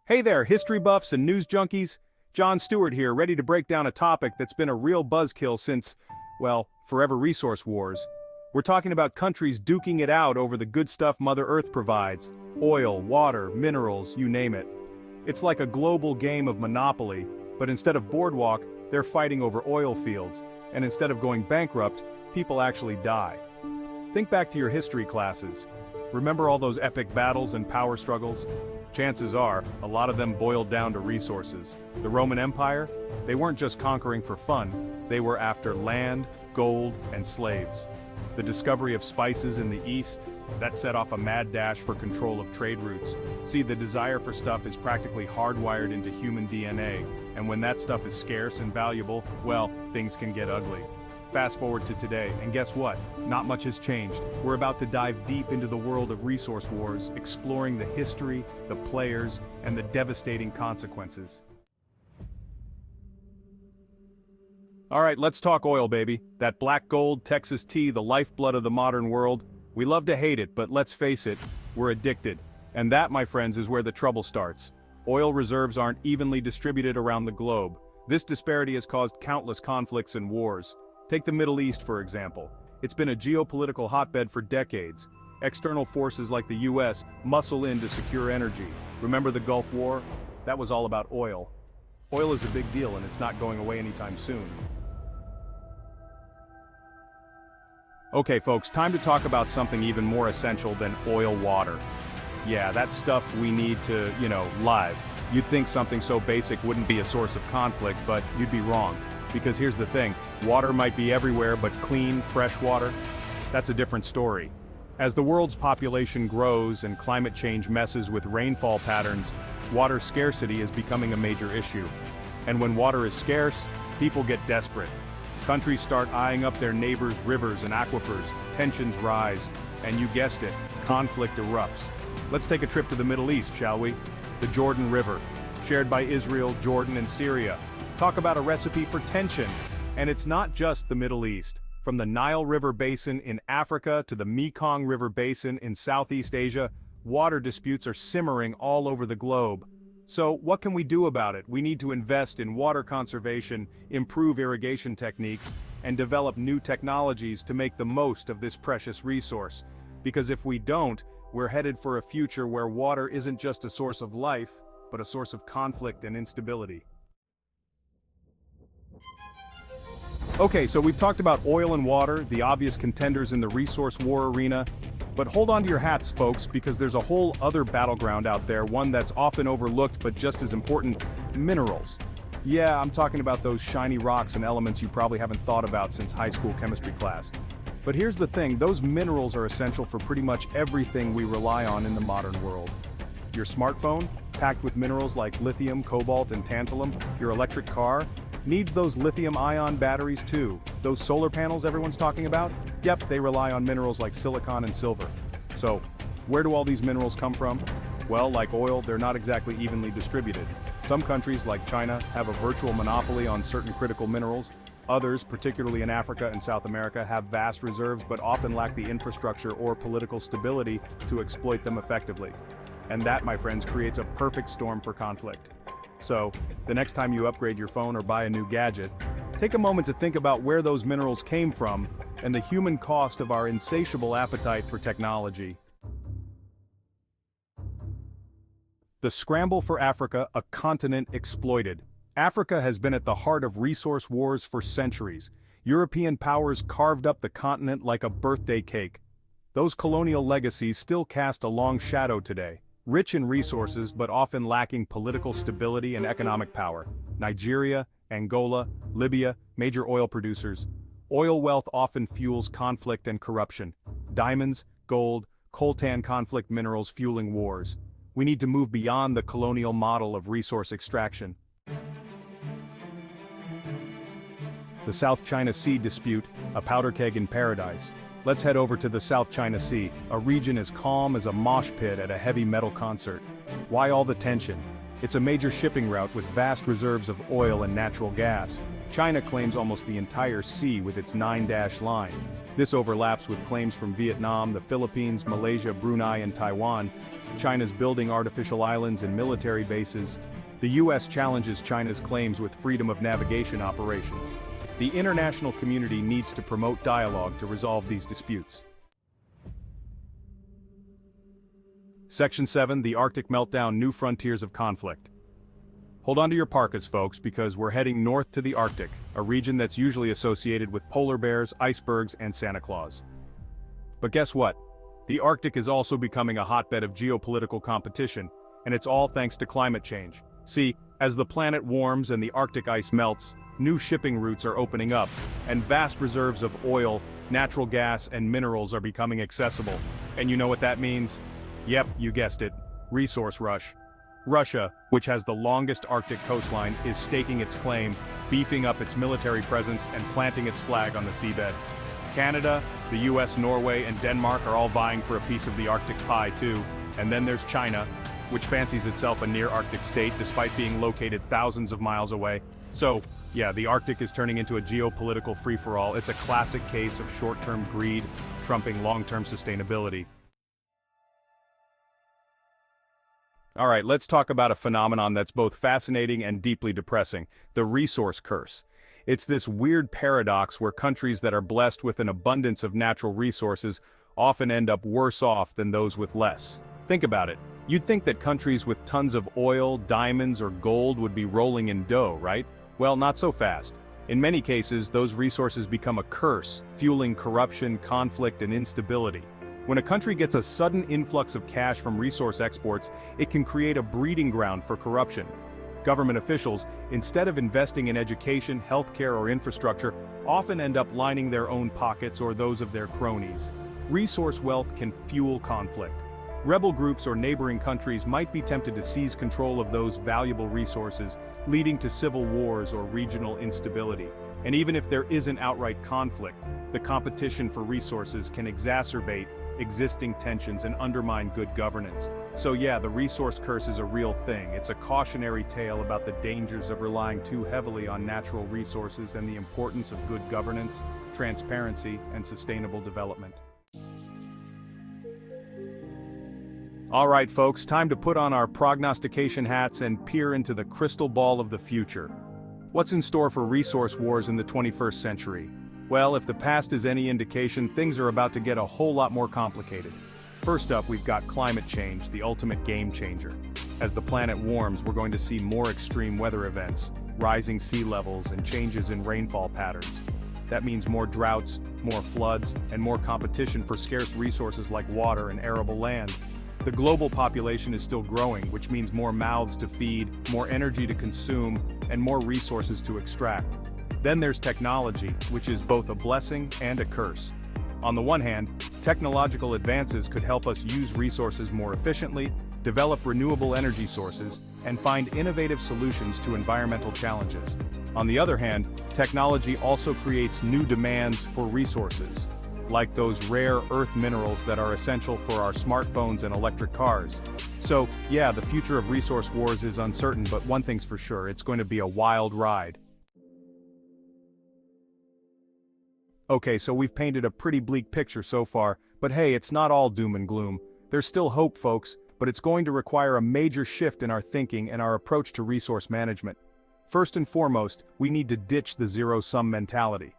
Hey there, history buffs and news junkies. John Stewart here, ready to break down a topic that's been a real buzzkill since, well, forever resource wars. We're talking about countries duking it out over the good stuff Mother Earth provides. Oil, water, minerals, you name it. It's like a global game of Monopoly, but instead of boardwalk, they're fighting over oil fields. And instead of going bankrupt, people actually die. Think back to your history classes. Remember all those epic battles and power struggles? Chances are, a lot of them boiled down to resources. The Roman Empire? They weren't just conquering for fun, they were after land, gold, and slaves. The discovery of spices in the East? That set off a mad dash for control of trade routes. See, the desire for stuff is practically hardwired into human DNA, and when that stuff is scarce and valuable, well, things can get ugly. Fast forward to today, and guess what? Not much has changed. We're about to dive deep into the world of resource wars, exploring the history, the players, and the devastating consequences. Alright, let's talk oil, baby. That black gold, Texas tea, the lifeblood of the modern world. We love to hate it, but let's face it, we're addicted. And that, my friends, is where the trouble starts. Oil reserves aren't evenly distributed around the globe. This disparity has caused countless conflicts and wars. Take the Middle East, for example. It's been a geopolitical hotbed for decades. External forces like the US muscle in to secure energy. Remember the Gulf War? That was all about oil. Oil is a big deal and it's not going away anytime soon. Okay folks, time to talk about something even more essential than oil water. Yeah, that stuff we need to, live. You'd think something so basic wouldn't be a source of conflict, but you'd be wrong. Because here's the thing, water might be everywhere, but clean, fresh water? That's a different story. As the world's population grows and climate change messes with rainfall patterns, water scarcity is becoming a major issue. And when water is scarce, people get desperate. Countries start eyeing up their neighbors' rivers and aquifers, tensions rise, and you guessed it, conflict erupts. Let's take a trip to the Middle East, shall we? The Jordan River, shared by Israel, Jordan, and Syria. Talk about a recipe for tension. And it's not just the Middle East. From the Nile River Basin in Africa to the Mekong River Basin in Southeast Asia, water disputes are simmering all over the globe. So what can we do about it? We need to invest in water conservation, improve irrigation techniques, and develop new technologies to make the most of this precious resource. Because if we don't, we're headed for a future where water isn't just a source of life, but a source of conflict and instability. Okay, so we've talked about oil and water, the obvious contenders in the resource war arena, but hold on to your hats, folks, because there's a whole other battleground out there, one that's often overlooked but just as important: minerals. Yeah, I'm talking about those shiny rocks and elements you probably haven't thought about since high school chemistry class. But here's the thing, those minerals are essential for pretty much everything we rely on in the modern world. Your smartphone, packed with minerals like lithium, cobalt, and tantalum, your electric car, needs those lithium-ion batteries too. Those solar panels everyone's talking about? Yep, they rely on minerals like silicon and silver. So, where do all these minerals come from? Well, like oil, they're not exactly evenly distributed. Some countries, like China, have a virtual monopoly on certain critical minerals. Others, particularly in Africa and South America, have vast reserves but often lack the infrastructure or political stability to exploit them effectively. And that, my friends, creates a perfect storm for conflict. So, the next time you upgrade your phone or buy a new gadget, take a moment to think about where those minerals came from and the human cost of our insatiable appetite for technology. The scramble for Africa, a continent exploited. Africa has been at the heart of resource wars for centuries. European powers carved up the continent like a birthday cake. Those colonial legacies still cast a long shadow today. Rich in resources but often lacking political stability and economic power. Nigeria, Angola, Libya, major oil producers. Oil wealth often fuels conflict and corruption. Diamonds, gold, coltan conflict minerals fueling wars. We need to move beyond the colonial model of resource extraction. The South China Sea dispute, a powder keg in paradise. Let's head over to the South China Sea, a region as calm as a mosh pit at a heavy metal concert. Why all the tension? It's a major shipping route with vast reserves of oil and natural gas. China claims almost the entire sea with its 9-dash line. This overlaps with claims from Vietnam, the Philippines, Malaysia, Brunei, and Taiwan. China's building artificial islands and military bases. The US challenges China's claims with freedom of navigation operations. The international community needs to promote dialogue to resolve these disputes. Section 7, the Arctic Meltdown: New Frontiers of Conflict. Hold on to your parkas, folks, because we're heading north to the Arctic, a region that's usually associated with polar bears, icebergs, and Santa Claus. But guess what? The Arctic is also becoming a hotbed of geopolitical competition, and it's all thanks to climate change. See, as the planet warms and the Arctic ice melts, new shipping routes are opening up, and vast reserves of oil, natural gas, and minerals are becoming accessible. And you know what that means? Yep, you guessed it. Resource rush. Russia, which has the longest Arctic coastline, is staking its claim, beefing up its military presence and planting its flag on the seabed. Canada, the US, Norway, and Denmark are all vying for a piece of the Arctic pie too. And then there's China, which fancies itself a near-Arctic state despite being located thousands of miles away. So, yeah, the Arctic is turning into a geopolitical free-for-all. It's a classic case of short-term greed trumping long-term sustainability. All right, let's talk about a phenomenon that's both fascinating and deeply depressing: the resource curse. It's this weird paradox where countries that are blessed with an abundance of natural resources often end up worse off than those with less. Think about it. You'd think that countries with tons of oil, diamonds, or gold would be rolling in dough, right? Well, not so fast. In many cases, those resources become a curse, fueling corruption, conflict, and instability. When a country gets a sudden influx of cash from resource exports, it can create a breeding ground for corruption. Government officials, instead of investing in education, healthcare, or infrastructure, often end up lining their own pockets or those of their cronies. Resource wealth can fuel conflict. Rebel groups or neighboring countries might be tempted to seize control of those valuable resources, leading to civil wars or regional instability. And even if there isn't outright conflict, the competition for resources can exacerbate existing tensions and undermine good governance. So yeah, the resource curse is a real thing. It's a cautionary tale about the dangers of relying too heavily on natural resources and the importance of good governance, transparency, and sustainable development. All right, folks, time to put on our prognostication hats and peer into the crystal ball of the future. What's in store for resource wars in the 21st century? Well, if the past is any indication, things are about to get a whole lot more complicated. First up, we've got climate change, the ultimate game changer. As the planet warms, we're going to see more extreme weather events, rising sea levels, and changes in rainfall patterns. That means more droughts, more floods, and more competition for scarce resources like water and arable land. The global population is still growing, which means more mouths to feed, more energy to consume, and more resources to extract. Then there's technology, which is both a blessing and a curse. On the one hand, technological advances could help us use resources more efficiently, develop renewable energy sources, and find innovative solutions to environmental challenges. On the other hand, technology also creates new demands for resources, like those rare earth minerals that are essential for our smartphones and electric cars. So, yeah, the future of resource wars is uncertain, but one thing's for sure, it's going to be a wild ride. Okay, so we've painted a pretty bleak picture so far, but hey, it's not all doom and gloom. There's still hope, folks, but it's going to require a major shift in our thinking and our approach to resource management. First and foremost, we need to ditch the zero-sum mentality.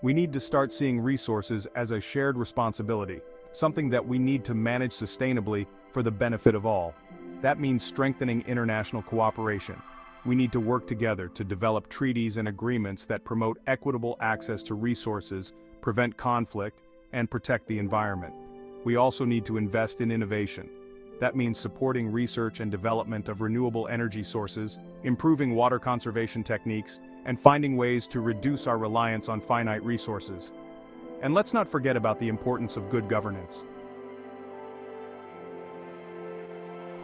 We need to start seeing resources as a shared responsibility, something that we need to manage sustainably for the benefit of all. That means strengthening international cooperation. We need to work together to develop treaties and agreements that promote equitable access to resources, prevent conflict, and protect the environment. We also need to invest in innovation. That means supporting research and development of renewable energy sources, improving water conservation techniques, and finding ways to reduce our reliance on finite resources. And let's not forget about the importance of good governance.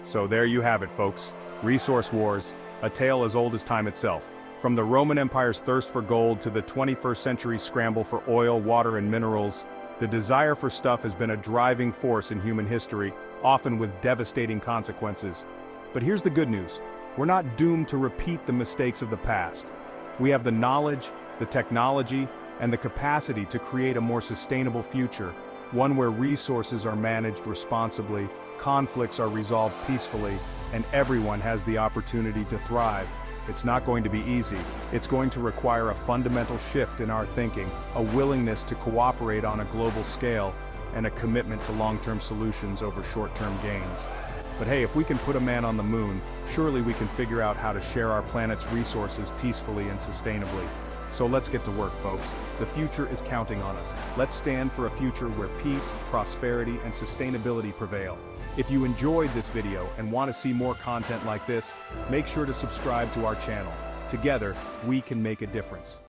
So there you have it, folks. Resource wars, a tale as old as time itself. From the Roman Empire's thirst for gold to the 21st century's scramble for oil, water, and minerals, the desire for stuff has been a driving force in human history, often with devastating consequences. But here's the good news. We're not doomed to repeat the mistakes of the past. We have the knowledge, the technology, and the capacity to create a more sustainable future, one where resources are managed responsibly, conflicts are resolved peacefully, and everyone has the opportunity to thrive. It's not going to be easy. It's going to require a fundamental shift in our thinking, a willingness to cooperate on a global scale, and a commitment to long-term solutions over short-term gains. But hey, if we can put a man on the moon, surely we can figure out how to share our planet's resources peacefully and sustainably. So let's get to work, folks. The future is counting on us. Let's stand for a future where peace, prosperity, and sustainability prevail. If you enjoyed this video and want to see more content like this, make sure to subscribe to our channel. Together, we can make a difference.